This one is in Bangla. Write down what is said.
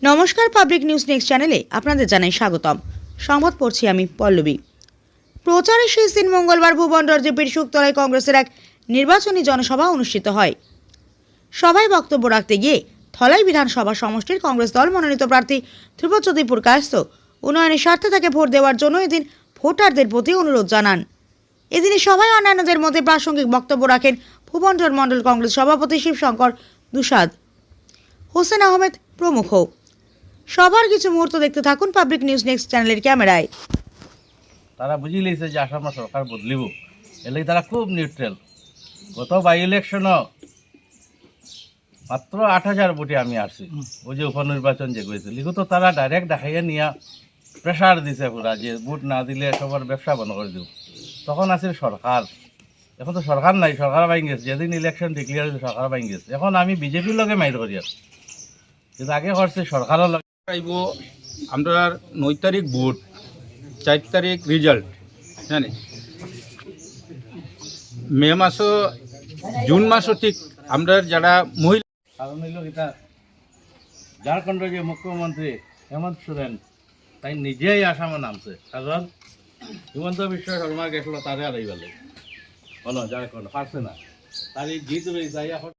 নমস্কার, পাবলিক নিউজ নেক্সট চ্যানেলে আপনাদের জানাই স্বাগতম। সংবাদ পড়ছি আমি পল্লবী। প্রচারের শেষ দিন মঙ্গলবার ভুবনডর জেপির শুকতলায় কংগ্রেসের এক নির্বাচনী জনসভা অনুষ্ঠিত হয়। সভায় বক্তব্য রাখতে গিয়ে ধলাই বিধানসভা সমষ্টির কংগ্রেস দল মনোনীত প্রার্থী ধ্রুবজ্যোতি পুরকায়স্থ উন্নয়নের স্বার্থে তাকে ভোট দেওয়ার জন্য এদিন ভোটারদের প্রতি অনুরোধ জানান। এদিনে সভায় অন্যান্যদের মধ্যে প্রাসঙ্গিক বক্তব্য রাখেন ভুবনডর মণ্ডল কংগ্রেস সভাপতি শিবশঙ্কর দুসাদ, হোসেন আহমেদ প্রমুখ। সবার কিছু মুহূর্ত দেখতে থাকুন পাবলিক নিউজ নেক্সট চ্যানেলের ক্যামেরায়। তারা বুঝি লিয়েছে যে আসাম সরকার বদলিব, এলে তারা খুব নিউট্রাল। গত বাই ইলেকশনও মাত্র 8,000 ভোটে আমি আসছি। ওই যে উপনির্বাচন যে করেছে লিখো তো তারা ডাইরেক্ট দেখাইয়া নিয়ে প্রেশার দিছে পুরা যে ভোট না দিলে সবার ব্যবসা বন্ধ করে দিব। তখন আছে সরকার, এখন তো সরকার নাই, সরকার বাইন গেছে। যেদিন ইলেকশন ডিক্লেয়ার হয়েছে সরকার বাইন গেছে। এখন আমি বিজেপির লগে মাইর করি আর, কিন্তু আগে করছে সরকারের লগে। আইব আমরা 9 তারিখ ভোট, 4 তারিখ রেজাল্ট, জানি মে মাসও জুন মাসও ঠিক আমরা যারা মহিলা। কারণ হইল এটা ঝাড়খণ্ডের যে মুখ্যমন্ত্রী হেমন্ত সোরেন তাই নিজেই আসামে নামছে। কারণ হিমন্ত বিশ্ব শর্মা গেছিল তারে আর এইবার বলো ঝাড়খণ্ড পারছে না, তার এই জিত রয়েছে এখন।